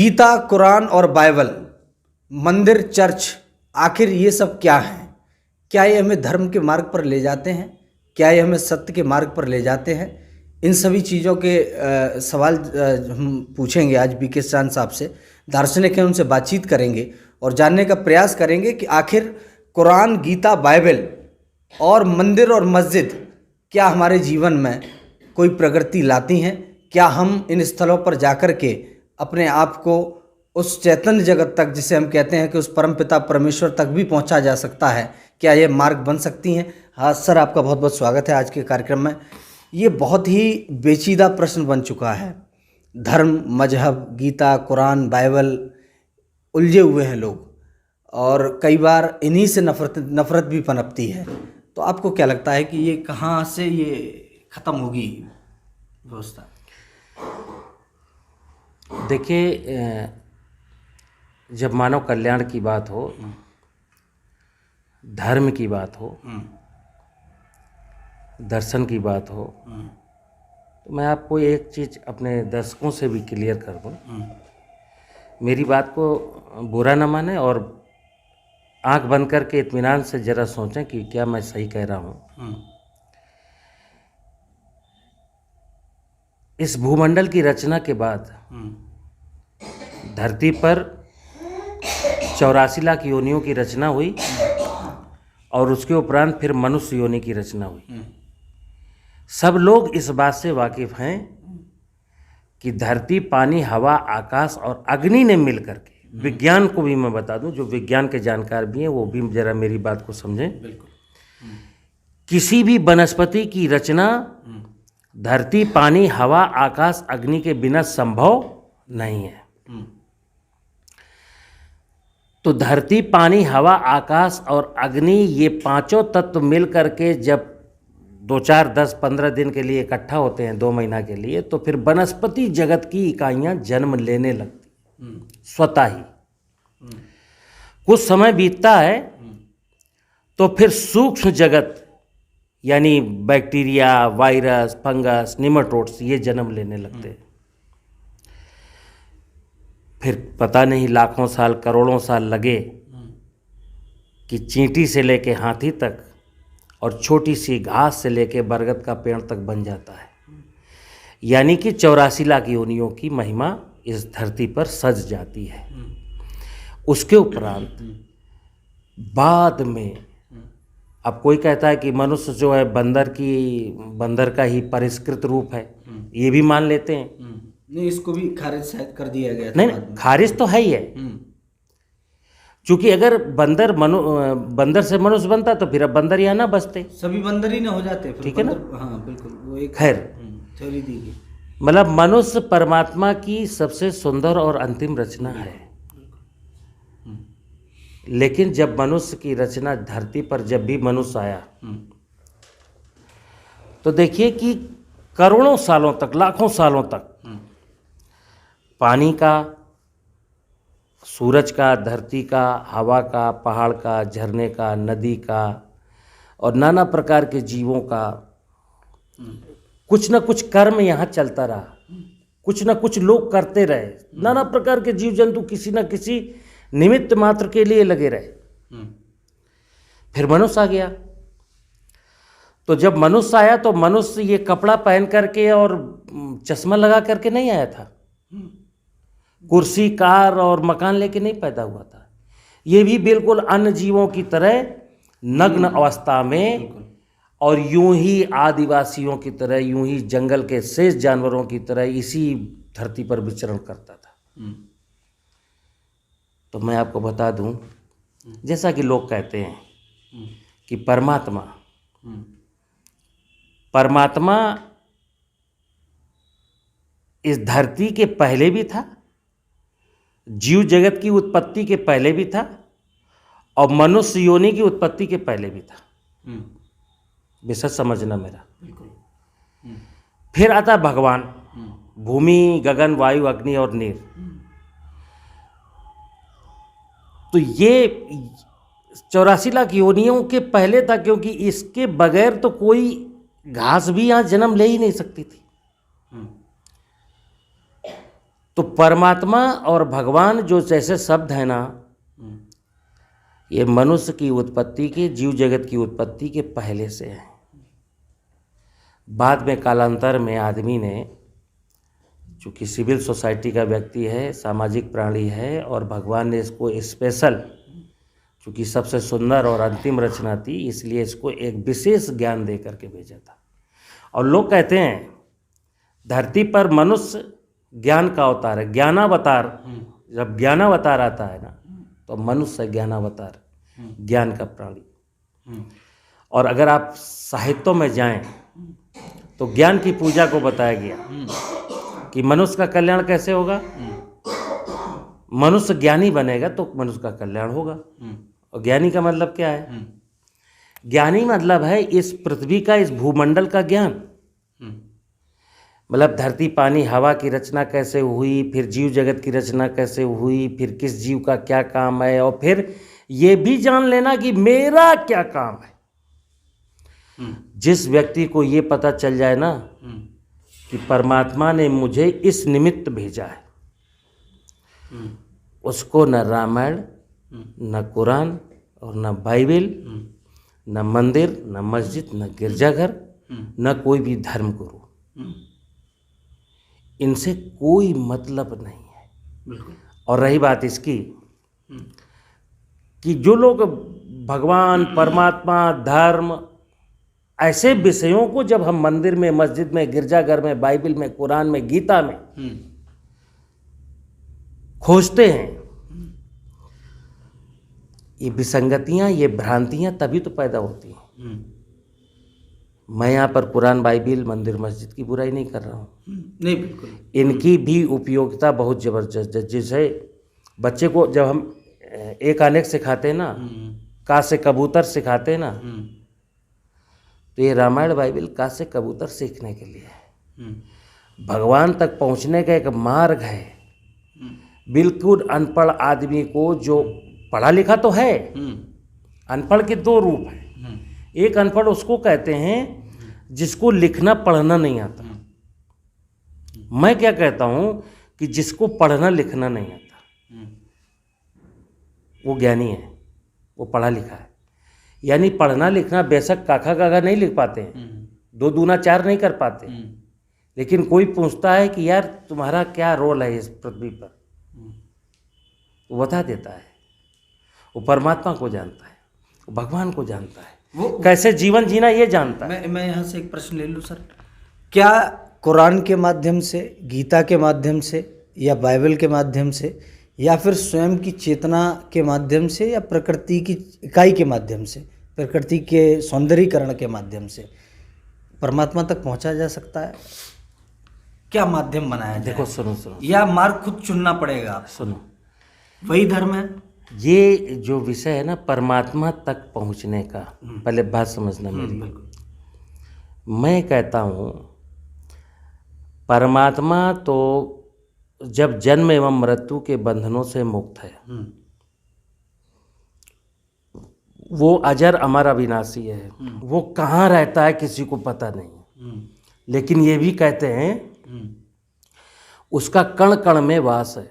गीता, कुरान और बाइबल, मंदिर, चर्च, आखिर ये सब क्या है? क्या ये हमें धर्म के मार्ग पर ले जाते हैं? क्या ये हमें सत्य के मार्ग पर ले जाते हैं? इन सभी चीज़ों के सवाल हम पूछेंगे आज बीके चांद साहब से। दार्शनिक हैं, उनसे बातचीत करेंगे और जानने का प्रयास करेंगे कि आखिर कुरान, गीता, बाइबल और मंदिर और मस्जिद क्या हमारे जीवन में कोई प्रगति लाती हैं? क्या हम इन स्थलों पर जाकर के अपने आप को उस चैतन्य जगत तक, जिसे हम कहते हैं कि उस परमपिता परमेश्वर तक भी पहुंचा जा सकता है, क्या ये मार्ग बन सकती हैं? हाँ सर, आपका बहुत बहुत स्वागत है आज के कार्यक्रम में। ये बहुत ही पेचीदा प्रश्न बन चुका है। धर्म, मजहब, गीता, कुरान, बाइबल, उलझे हुए हैं लोग और कई बार इन्हीं से नफरत भी पनपती है। तो आपको क्या लगता है कि ये कहाँ से ये ख़त्म होगी व्यवस्था? देखिए, जब मानव कल्याण की बात हो, धर्म की बात हो, दर्शन की बात हो, तो मैं आपको एक चीज़ अपने दर्शकों से भी क्लियर कर दूं। मेरी बात को बुरा न माने और आंख बंद करके इत्मीनान से ज़रा सोचें कि क्या मैं सही कह रहा हूं। इस भूमंडल की रचना के बाद धरती पर 84 लाख योनियों की रचना हुई और उसके उपरांत फिर मनुष्य योनि की रचना हुई। सब लोग इस बात से वाकिफ हैं कि धरती, पानी, हवा, आकाश और अग्नि ने मिल करके, विज्ञान को भी मैं बता दूं, जो विज्ञान के जानकार भी हैं वो भी जरा मेरी बात को समझें। बिल्कुल। किसी भी वनस्पति की रचना धरती, पानी, हवा, आकाश, अग्नि के बिना संभव नहीं है। तो धरती, पानी, हवा, आकाश और अग्नि, ये पांचों तत्व मिल करके जब 2, 4, 10, 15 दिन के लिए इकट्ठा होते हैं, 2 महीना के लिए, तो फिर वनस्पति जगत की इकाइयां जन्म लेने लगती स्वतः ही। कुछ समय बीतता है तो फिर सूक्ष्म जगत यानी बैक्टीरिया, वायरस, फंगस, निमेटोड्स ये जन्म लेने लगते हैं। फिर पता नहीं लाखों साल, करोड़ों साल लगे कि चींटी से लेके हाथी तक और छोटी सी घास से लेके बरगद का पेड़ तक बन जाता है। यानी कि 84 लाख योनियों की महिमा इस धरती पर सज जाती है। उसके उपरांत बाद में अब कोई कहता है कि मनुष्य जो है बंदर का ही परिष्कृत रूप है, ये भी मान लेते हैं। नहीं, इसको भी खारिज शायद कर दिया गया था। नहीं, खारिज तो है ही है, क्योंकि अगर बंदर से मनुष्य बनता तो फिर अब बंदर यहाँ ना बसते, सभी बंदर ही ना हो जाते फिर। ठीक है ना? हाँ बिल्कुल, वो एक खैर थ्योरी दी गई। मतलब मनुष्य परमात्मा की सबसे सुंदर और अंतिम रचना है। लेकिन जब मनुष्य की रचना धरती पर जब भी मनुष्य आया तो देखिए कि करोड़ों सालों तक, लाखों सालों तक पानी का, सूरज का, धरती का, हवा का, पहाड़ का, झरने का, नदी का और नाना प्रकार के जीवों का कुछ न कुछ कर्म यहाँ चलता रहा। कुछ न कुछ लोग करते रहे। नाना प्रकार के जीव जंतु किसी न किसी निमित्त मात्र के लिए लगे रहे। फिर मनुष्य आ गया। तो जब मनुष्य आया तो मनुष्य ये कपड़ा पहन करके और चश्मा लगा करके नहीं आया था। कुर्सी, कार और मकान लेके नहीं पैदा हुआ था। ये भी बिल्कुल अन्य जीवों की तरह नग्न अवस्था में और यूं ही आदिवासियों की तरह, यूं ही जंगल के शेष जानवरों की तरह इसी धरती पर विचरण करता था। तो मैं आपको बता दूं, जैसा कि लोग कहते हैं कि परमात्मा इस धरती के पहले भी था, जीव जगत की उत्पत्ति के पहले भी था और मनुष्य योनि की उत्पत्ति के पहले भी था। विशेष समझना मेरा। फिर आता भगवान, भूमि, गगन, वायु, अग्नि और नीर। तो ये 84 लाख योनियों के पहले था, क्योंकि इसके बगैर तो कोई घास भी यहाँ जन्म ले ही नहीं सकती थी। तो परमात्मा और भगवान जो जैसे शब्द है ना, ये मनुष्य की उत्पत्ति के, जीव जगत की उत्पत्ति के पहले से है। बाद में कालांतर में आदमी ने, चूँकि सिविल सोसाइटी का व्यक्ति है, सामाजिक प्राणी है, और भगवान ने इसको स्पेशल, चूँकि सबसे सुंदर और अंतिम रचना थी, इसलिए इसको एक विशेष ज्ञान दे करके भेजा था। और लोग कहते हैं धरती पर मनुष्य ज्ञान का अवतार है, ज्ञानावतार। जब ज्ञानावतार आता है ना, तो मनुष्य है ज्ञानावतार, ज्ञान का प्राणी। और अगर आप साहित्यों में जाएं तो ज्ञान की पूजा को बताया गया कि मनुष्य का कल्याण कैसे होगा। मनुष्य ज्ञानी बनेगा तो मनुष्य का कल्याण होगा। और ज्ञानी का मतलब क्या है? ज्ञानी मतलब है इस पृथ्वी का, इस भूमंडल का ज्ञान। मतलब धरती, पानी, हवा की रचना कैसे हुई, फिर जीव जगत की रचना कैसे हुई, फिर किस जीव का क्या काम है, और फिर ये भी जान लेना कि मेरा क्या काम है। जिस व्यक्ति को ये पता चल जाए ना कि परमात्मा ने मुझे इस निमित्त भेजा है, उसको न रामायण, न कुरान, और न बाइबल, न मंदिर, न मस्जिद, न गिरजाघर, न कोई भी धर्म गुरु, इनसे कोई मतलब नहीं है। बिल्कुल। और रही बात इसकी कि जो लोग भगवान, परमात्मा, धर्म, ऐसे विषयों को जब हम मंदिर में, मस्जिद में, गिरजाघर में, बाइबल में, कुरान में, गीता में खोजते हैं, ये विसंगतियां, ये भ्रांतियां तभी तो पैदा होती हैं। मैं यहाँ पर कुरान, बाइबल, मंदिर, मस्जिद की बुराई नहीं कर रहा हूँ, नहीं, बिल्कुल। इनकी भी उपयोगिता बहुत ज़बरदस्त है। जैसे बच्चे को जब हम एक अनेक सिखाते हैं ना, का से कबूतर सिखाते हैं ना, तो ये रामायण बाइबल का से कबूतर सीखने के लिए है। भगवान तक पहुँचने का एक मार्ग है। बिल्कुल अनपढ़ आदमी को, जो पढ़ा लिखा तो है, अनपढ़ के दो रूप हैं। एक अनपढ़ उसको कहते हैं जिसको लिखना पढ़ना नहीं आता। मैं क्या कहता हूँ कि जिसको पढ़ना लिखना नहीं आता वो ज्ञानी है, वो पढ़ा लिखा है। यानी पढ़ना लिखना बेशक काखा काखा नहीं लिख पाते हैं, 2 दूना 4 नहीं कर पाते, लेकिन कोई पूछता है कि यार तुम्हारा क्या रोल है इस पृथ्वी पर, वो बता देता है। वो परमात्मा को जानता है, वो भगवान को जानता है, वो कैसे जीवन जीना ये जानता है। मैं यहाँ से एक प्रश्न ले लूँ सर, क्या कुरान के माध्यम से, गीता के माध्यम से, या बाइबल के माध्यम से, या फिर स्वयं की चेतना के माध्यम से, या प्रकृति की इकाई के माध्यम से, प्रकृति के सौंदर्यीकरण के माध्यम से परमात्मा तक पहुंचा जा सकता है? क्या माध्यम बनाया जाए? देखो, सुनो, या मार्ग खुद चुनना पड़ेगा? सुनो, वही धर्म है। ये जो विषय है ना परमात्मा तक पहुंचने का, पहले बात समझना मेरी। मैं कहता हूँ परमात्मा तो जब जन्म एवं मृत्यु के बंधनों से मुक्त है, वो अजर अमर अविनाशी है। वो कहाँ रहता है किसी को पता नहीं, लेकिन ये भी कहते हैं उसका कण कण में वास है।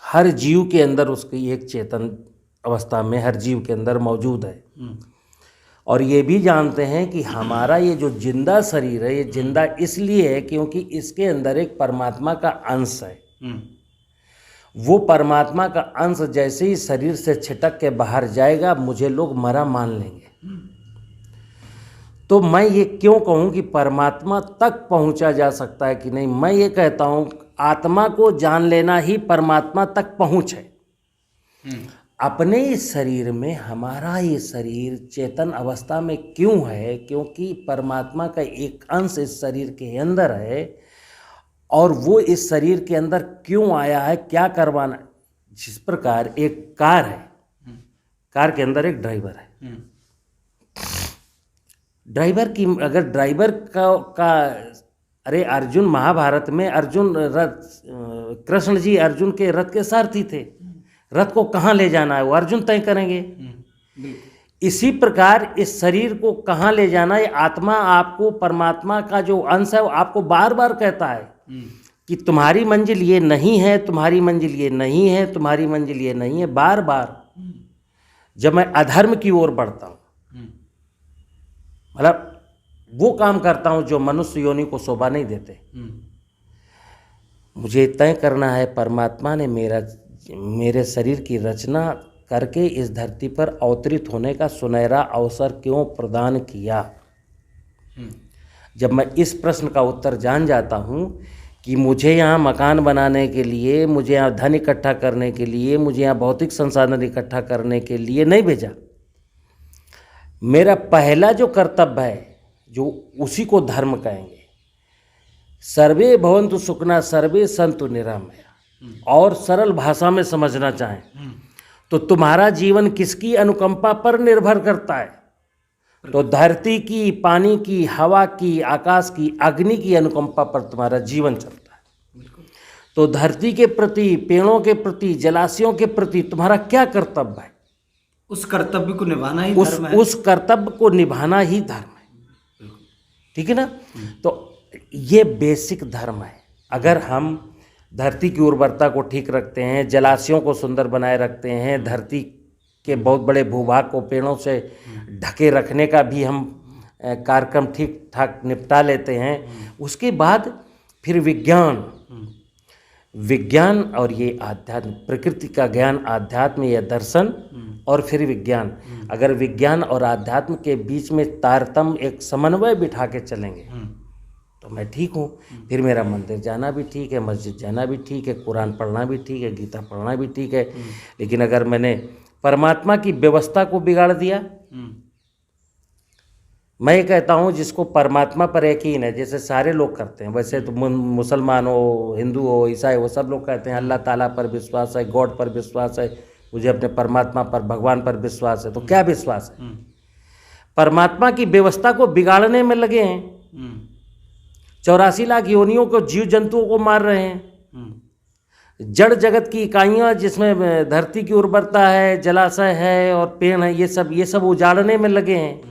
हर जीव के अंदर उसकी एक चेतन अवस्था में हर जीव के अंदर मौजूद है। और ये भी जानते हैं कि हमारा ये जो जिंदा शरीर है, ये जिंदा इसलिए है क्योंकि इसके अंदर एक परमात्मा का अंश है। वो परमात्मा का अंश जैसे ही शरीर से छिटक के बाहर जाएगा, मुझे लोग मरा मान लेंगे। तो मैं ये क्यों कहूँ कि परमात्मा तक पहुँचा जा सकता है कि नहीं, मैं ये कहता हूँ आत्मा को जान लेना ही परमात्मा तक पहुँच है। अपने इस शरीर में, हमारा ये शरीर चेतन अवस्था में क्यों है? क्योंकि परमात्मा का एक अंश इस शरीर के अंदर है, और वो इस शरीर के अंदर क्यों आया है, क्या करवाना है। जिस प्रकार एक कार है, कार के अंदर एक ड्राइवर है। ड्राइवर की अगर ड्राइवर का अरे अर्जुन, महाभारत में अर्जुन रथ, कृष्ण जी अर्जुन के रथ के सारथी थे। रथ को कहाँ ले जाना है वो अर्जुन तय करेंगे। इसी प्रकार इस शरीर को कहाँ ले जाना है, आत्मा आपको, परमात्मा का जो अंश है वो आपको बार बार कहता है कि तुम्हारी मंजिल ये नहीं है, तुम्हारी मंजिल ये नहीं है, तुम्हारी मंजिल ये नहीं है, बार बार जब मैं अधर्म की ओर बढ़ता हूँ, मतलब वो काम करता हूँ जो मनुष्य योनि को शोभा नहीं देते, मुझे तय करना है परमात्मा ने मेरे शरीर की रचना करके इस धरती पर अवतरित होने का सुनहरा अवसर क्यों प्रदान किया। जब मैं इस प्रश्न का उत्तर जान जाता हूँ कि मुझे यहाँ मकान बनाने के लिए, मुझे यहाँ धन इकट्ठा करने के लिए, मुझे यहाँ भौतिक संसाधन इकट्ठा करने के लिए नहीं भेजा, मेरा पहला जो कर्तव्य है, जो उसी को धर्म कहेंगे, सर्वे भवन्तु सुखिनः सर्वे सन्तु निरामया, और सरल भाषा में समझना चाहें तो तुम्हारा जीवन किसकी अनुकंपा पर निर्भर करता है? तो धरती की, पानी की, हवा की, आकाश की, अग्नि की अनुकंपा पर तुम्हारा जीवन चलता है। तो धरती के प्रति, पेड़ों के प्रति, जलाशयों के प्रति तुम्हारा क्या कर्तव्य है? उस कर्तव्य को निभाना ही धर्म है। उस कर्तव्य को निभाना ही धर्म है, ठीक है ना। तो ये बेसिक धर्म है। अगर हम धरती की उर्वरता को ठीक रखते हैं, जलाशयों को सुंदर बनाए रखते हैं, धरती के बहुत बड़े भूभाग को पेड़ों से ढके रखने का भी हम कार्यक्रम ठीक ठाक निपटा लेते हैं, उसके बाद फिर विज्ञान और ये आध्यात्म, प्रकृति का ज्ञान, आध्यात्म या दर्शन, और फिर विज्ञान। अगर विज्ञान और आध्यात्म के बीच में तारतम्य, एक समन्वय बिठा के चलेंगे तो मैं ठीक हूँ। फिर मेरा मंदिर जाना भी ठीक है, मस्जिद जाना भी ठीक है, कुरान पढ़ना भी ठीक है, गीता पढ़ना भी ठीक है। लेकिन अगर मैंने परमात्मा की व्यवस्था को बिगाड़ दिया, मैं ये कहता हूँ जिसको परमात्मा पर यकीन है, जैसे सारे लोग करते हैं, वैसे तो मुसलमान हो, हिंदू हो, ईसाई हो, सब लोग कहते हैं अल्लाह ताला पर विश्वास है, गॉड पर विश्वास है, मुझे अपने परमात्मा पर, भगवान पर विश्वास है। तो क्या विश्वास है? परमात्मा की व्यवस्था को बिगाड़ने में लगे हैं। 84 लाख योनियों को, जीव जंतुओं को मार रहे हैं। जड़ जगत की इकाइयाँ जिसमें धरती की उर्वरता है, जलाशय है और पेड़ है, ये सब उजाड़ने में लगे हैं।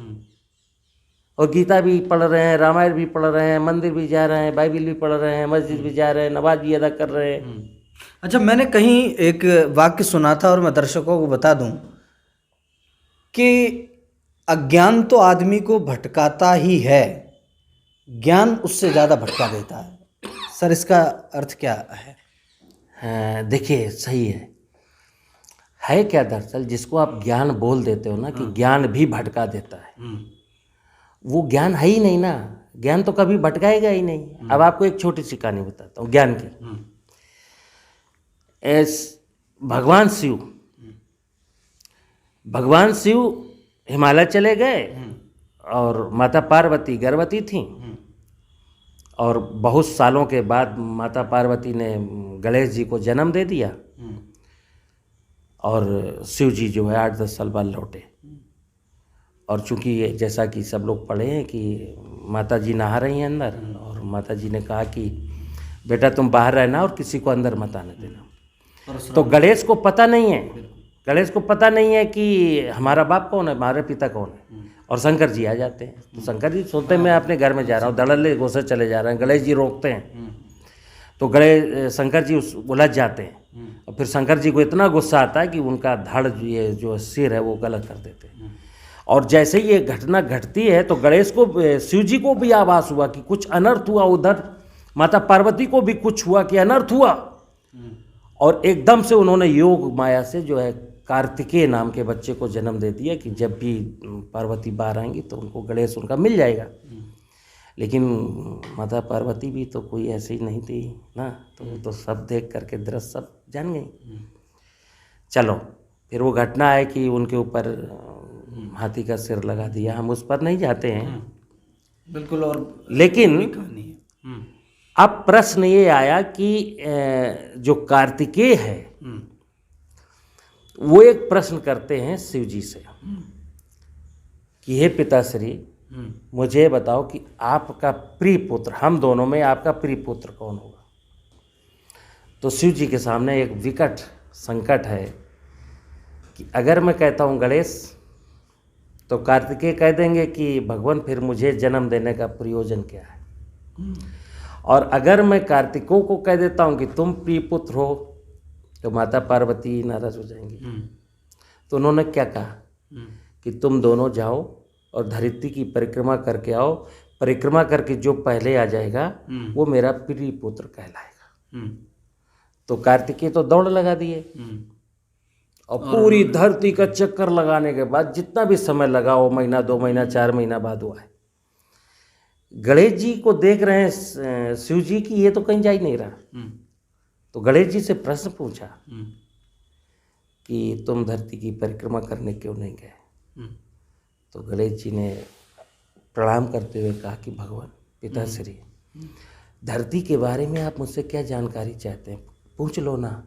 और गीता भी पढ़ रहे हैं, रामायण भी पढ़ रहे हैं, मंदिर भी जा रहे हैं, बाइबिल भी पढ़ रहे हैं, मस्जिद भी जा रहे हैं, नमाज भी अदा कर रहे हैं। अच्छा, मैंने कहीं एक वाक्य सुना था और मैं दर्शकों को बता दूं कि अज्ञान तो आदमी को भटकाता ही है, ज्ञान उससे ज़्यादा भटका देता है। सर, इसका अर्थ क्या है? देखिए, सही है क्या? दरअसल जिसको आप ज्ञान बोल देते हो ना, कि ज्ञान भी भटका देता है, वो ज्ञान है ही नहीं ना। ज्ञान तो कभी भटकाएगा ही नहीं। अब आपको एक छोटी सी कहानी बताता हूँ ज्ञान की। भगवान शिव हिमालय चले गए और माता पार्वती गर्भवती थीं, और बहुत सालों के बाद माता पार्वती ने गणेश जी को जन्म दे दिया, और शिव जी जो है 8-10 साल बाद लौटे। और चूंकि जैसा कि सब लोग पढ़े हैं कि माता जी नहा रही हैं अंदर, और माता जी ने कहा कि बेटा तुम बाहर रहना और किसी को अंदर मत आने देना। तो गणेश को पता नहीं है कि हमारा बाप कौन है, हमारे पिता कौन है। और शंकर जी आ जाते हैं। तो शंकर जी सोचते हैं मैं अपने घर में जा रहा हूँ, धड़ल्ले घोषे चले जा रहे हैं। गणेश जी रोकते हैं, तो शंकर जी उलझ जाते हैं, और फिर शंकर जी को इतना गुस्सा आता है कि उनका धड़, ये जो सिर है वो गलत कर देते हैं। और जैसे ही ये घटना घटती है तो गणेश को, शिव जी को भी आभास हुआ कि कुछ अनर्थ हुआ, उधर माता पार्वती को भी कुछ हुआ कि अनर्थ हुआ। और एकदम से उन्होंने योग माया से जो है कार्तिकेय नाम के बच्चे को जन्म दे दिया कि जब भी पार्वती बाहर आएंगी तो उनको गणेश उनका मिल जाएगा। लेकिन माता पार्वती भी तो कोई ऐसी नहीं थी ना, तो वो तो सब देख करके दृश्य सब जान गई। चलो, फिर वो घटना है कि उनके ऊपर हाथी का सिर लगा दिया, हम उस पर नहीं जाते हैं बिल्कुल। और लेकिन अब प्रश्न ये आया कि जो कार्तिकेय है वो एक प्रश्न करते हैं शिव जी से कि हे पिताश्री, मुझे बताओ कि आपका प्रिय पुत्र, हम दोनों में आपका प्रिय पुत्र कौन होगा। तो शिव जी के सामने एक विकट संकट है कि अगर मैं कहता हूँ गणेश, तो कार्तिकेय कह देंगे कि भगवान फिर मुझे जन्म देने का प्रयोजन क्या है। और अगर मैं कार्तिकों को कह देता हूँ कि तुम प्रिय पुत्र हो तो माता पार्वती नाराज हो जाएंगी। तो उन्होंने क्या कहा कि तुम दोनों जाओ और धरित्री की परिक्रमा करके आओ, परिक्रमा करके जो पहले आ जाएगा वो मेरा प्रिय पुत्र कहलाएगा। तो कार्तिकेय तो दौड़ लगा दिए और पूरी धरती का चक्कर लगाने के बाद जितना भी समय लगा, वो महीना 2 महीना 4 महीना बाद हुआ है, गणेश जी को देख रहे हैं शिव जी की ये तो कहीं जा ही नहीं रहा। तो गणेश जी से प्रश्न पूछा कि तुम धरती की परिक्रमा करने क्यों नहीं गए? तो गणेश जी ने प्रणाम करते हुए कहा कि भगवान पिताश्री, धरती के बारे में आप मुझसे क्या जानकारी चाहते हैं, पूछ लो ना।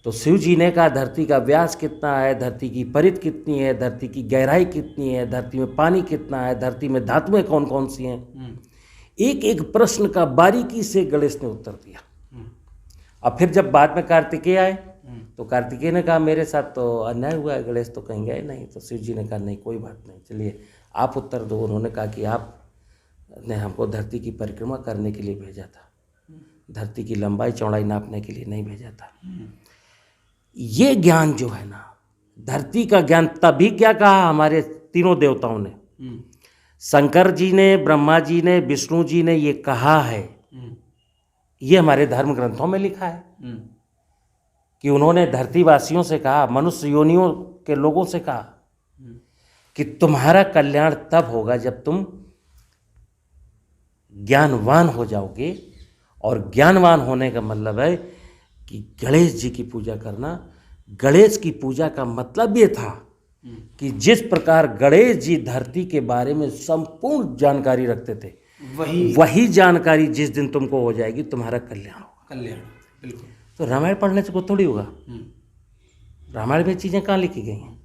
तो शिव जी ने कहा धरती का व्यास कितना है, धरती की परिध कितनी है, धरती की गहराई कितनी है, धरती में पानी कितना है, धरती में धातुएं कौन कौन सी हैं। एक एक प्रश्न का बारीकी से गणेश ने उत्तर दिया। और फिर जब बाद में कार्तिकेय आए तो कार्तिकेय ने कहा मेरे साथ तो अन्याय हुआ है, गणेश तो कहीं गए नहीं। तो शिव जी ने कहा नहीं कोई बात नहीं, चलिए आप उत्तर दो। उन्होंने कहा कि आपने हमको धरती की परिक्रमा करने के लिए भेजा था, धरती की लंबाई चौड़ाई नापने के लिए नहीं भेजा था। ये ज्ञान जो है ना, धरती का ज्ञान, तभी क्या कहा हमारे तीनों देवताओं ने, शंकर जी ने, ब्रह्मा जी ने, विष्णु जी ने ये कहा है, ये हमारे धर्म ग्रंथों में लिखा है कि उन्होंने धरतीवासियों से कहा, मनुष्य योनियों के लोगों से कहा कि तुम्हारा कल्याण तब होगा जब तुम ज्ञानवान हो जाओगे। और ज्ञानवान होने का मतलब है कि गणेश जी की पूजा करना। गणेश की पूजा का मतलब ये था कि जिस प्रकार गणेश जी धरती के बारे में संपूर्ण जानकारी रखते थे, वही जानकारी जिस दिन तुमको हो जाएगी तुम्हारा कल्याण होगा। कल्याण, बिल्कुल। तो रामायण पढ़ने से को थोड़ी होगा। रामायण में चीज़ें कहाँ लिखी गई हैं?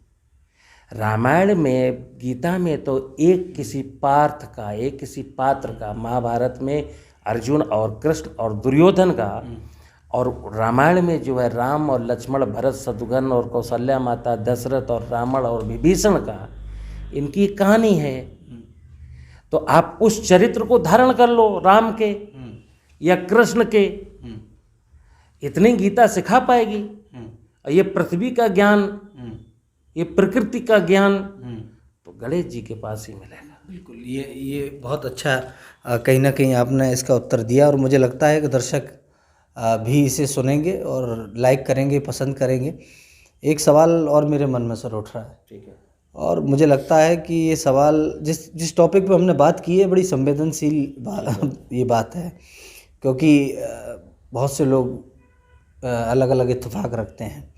रामायण में, गीता में तो एक किसी पार्थ का, एक किसी पात्र का, महाभारत में अर्जुन और कृष्ण और दुर्योधन का, और रामायण में जो है राम और लक्ष्मण, भरत, शत्रुघ्न और कौशल्या माता, दशरथ और रावण और विभीषण का, इनकी कहानी है। तो आप उस चरित्र को धारण कर लो, राम के या कृष्ण के, इतनी गीता सिखा पाएगी। और ये पृथ्वी का ज्ञान, ये प्रकृति का ज्ञान तो गणेश जी के पास ही मिलेगा। बिल्कुल, ये बहुत अच्छा कहीं ना कहीं आपने इसका उत्तर दिया, और मुझे लगता है कि दर्शक भी इसे सुनेंगे और लाइक करेंगे, पसंद करेंगे। एक सवाल और मेरे मन में सर उठ रहा है, ठीक है, और मुझे लगता है कि ये सवाल जिस टॉपिक पे हमने बात की है, बड़ी संवेदनशील ये बात है, क्योंकि बहुत से लोग अलग अलग इत्तेफाक रखते हैं।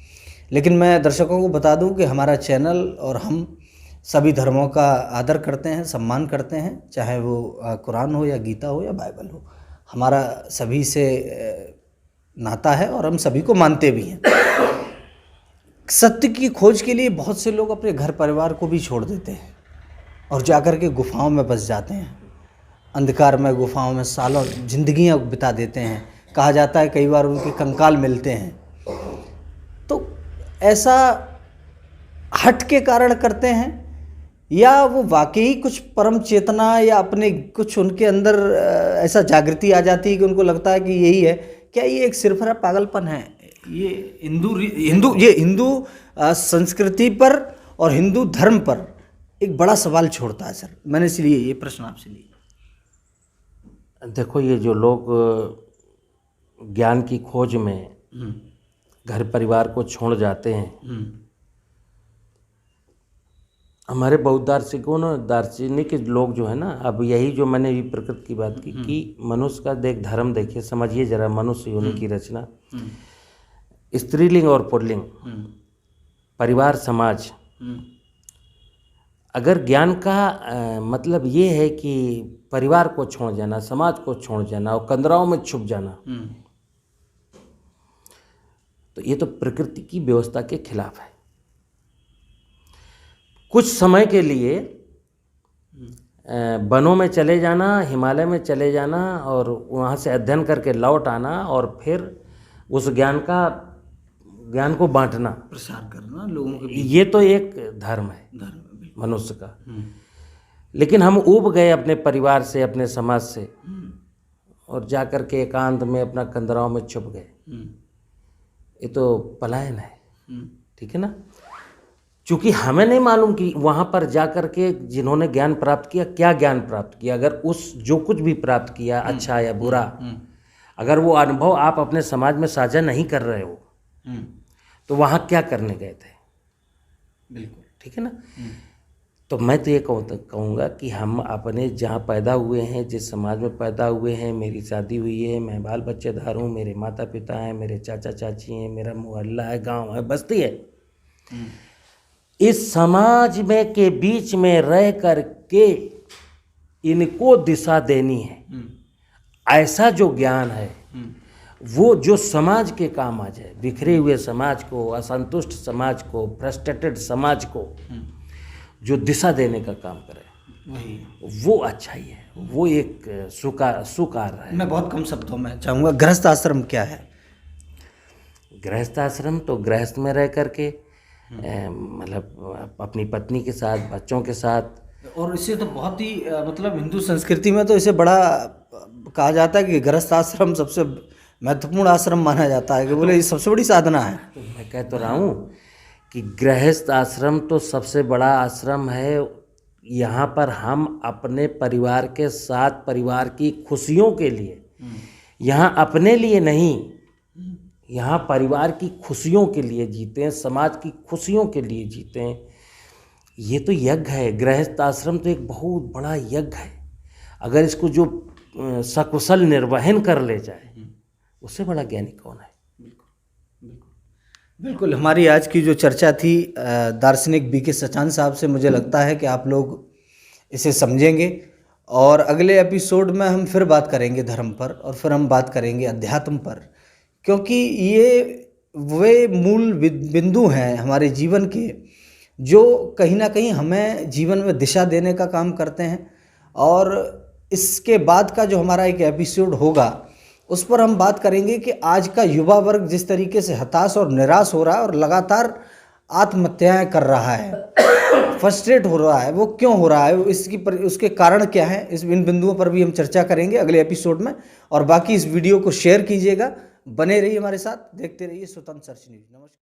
लेकिन मैं दर्शकों को बता दूं कि हमारा चैनल और हम सभी धर्मों का आदर करते हैं, सम्मान करते हैं, चाहे वो कुरान हो या गीता हो या बाइबल हो। हमारा सभी से नाता है और हम सभी को मानते भी हैं। सत्य की खोज के लिए बहुत से लोग अपने घर परिवार को भी छोड़ देते हैं और जाकर के गुफाओं में बस जाते हैं, अंधकार में गुफाओं में सालों जिंदगियां बिता देते हैं। कहा जाता है कई बार उनके कंकाल मिलते हैं। तो ऐसा हट के कारण करते हैं या वो वाकई कुछ परम चेतना या अपने कुछ उनके अंदर ऐसा जागृति आ जाती है कि उनको लगता है कि यही है? क्या ये एक सिरफरा पागलपन है? ये हिंदू संस्कृति पर और हिंदू धर्म पर एक बड़ा सवाल छोड़ता है सर। मैंने इसलिए ये प्रश्न आपसे लिया। देखो, ये जो लोग ज्ञान की खोज में घर परिवार को छोड़ जाते हैं, हमारे बहुत दार्शनिक लोग जो है ना, अब यही जो मैंने भी प्रकृति की बात की कि मनुष्य का धर्म देखिए, समझिए जरा, मनुष्य योनि की रचना, स्त्रीलिंग और पुल्लिंग, परिवार, समाज। अगर ज्ञान का मतलब ये है कि परिवार को छोड़ जाना, समाज को छोड़ जाना और कंदराओं में छुप जाना, तो ये तो प्रकृति की व्यवस्था के खिलाफ है। कुछ समय के लिए वनों में चले जाना, हिमालय में चले जाना और वहाँ से अध्ययन करके लौट आना और फिर उस ज्ञान को बांटना, प्रसार करना लोगों के बीच, ये तो एक धर्म है मनुष्य का। लेकिन हम ऊब गए अपने परिवार से, अपने समाज से, और जा कर के एकांत में अपना कंदराव में छुप गए। ये तो पलायन है, ठीक है ना। चूंकि हमें नहीं मालूम कि वहाँ पर जा कर के जिन्होंने ज्ञान प्राप्त किया क्या ज्ञान प्राप्त किया। अगर उस जो कुछ भी प्राप्त किया अच्छा या बुरा, अगर वो अनुभव आप अपने समाज में साझा नहीं कर रहे हो तो वहाँ क्या करने गए थे। बिल्कुल ठीक है ना। तो मैं तो ये कहूँगा कि हम अपने जहाँ पैदा हुए हैं, जिस समाज में पैदा हुए हैं, मेरी शादी हुई है, मैं बाल बच्चेदार हूँ, मेरे माता पिता हैं, मेरे चाचा चाची हैं, मेरा मोहल्ला है, गांव है, बस्ती है, इस समाज में के बीच में रह कर के इनको दिशा देनी है। ऐसा जो ज्ञान है वो जो समाज के काम आ जाए, बिखरे हुए समाज को, असंतुष्ट समाज को, फ्रस्ट्रेटेड समाज को जो दिशा देने का काम करे, वो अच्छा ही है, वो एक सुकार है। मैं बहुत कम शब्दों में चाहूँगा, गृहस्थ आश्रम क्या है? गृहस्थ आश्रम तो गृहस्थ में रह करके मतलब अपनी पत्नी के साथ, बच्चों के साथ। और इसे तो बहुत ही मतलब हिंदू संस्कृति में तो इसे बड़ा कहा जाता है कि गृहस्थ आश्रम सबसे महत्वपूर्ण आश्रम माना जाता है, कि बोले ये सबसे बड़ी साधना है। तो मैं कह तो रहा हूँ कि गृहस्थ आश्रम तो सबसे बड़ा आश्रम है। यहाँ पर हम अपने परिवार के साथ, परिवार की खुशियों के लिए, यहाँ अपने लिए नहीं, यहाँ परिवार की खुशियों के लिए जीते हैं, समाज की खुशियों के लिए जीते हैं। ये तो यज्ञ है। गृहस्थ आश्रम तो एक बहुत बड़ा यज्ञ है। अगर इसको जो सकुशल निर्वहन कर ले जाए, उससे बड़ा ज्ञानी कौन है। बिल्कुल। हमारी आज की जो चर्चा थी दार्शनिक बी के सचान साहब से, मुझे लगता है कि आप लोग इसे समझेंगे, और अगले एपिसोड में हम फिर बात करेंगे धर्म पर, और फिर हम बात करेंगे अध्यात्म पर, क्योंकि ये वे मूल बिंदु हैं हमारे जीवन के, जो कहीं ना कहीं हमें जीवन में दिशा देने का काम करते हैं। और इसके बाद का जो हमारा एक एपिसोड होगा, उस पर हम बात करेंगे कि आज का युवा वर्ग जिस तरीके से हताश और निराश हो रहा है और लगातार आत्महत्याएं कर रहा है, फ्रस्ट्रेट हो रहा है, वो क्यों हो रहा है, उसके कारण क्या है, इन बिंदुओं पर भी हम चर्चा करेंगे अगले एपिसोड में। और बाकी इस वीडियो को शेयर कीजिएगा, बने रहिए हमारे साथ, देखते रहिए स्वतंत्र सर्च न्यूज। नमस्कार।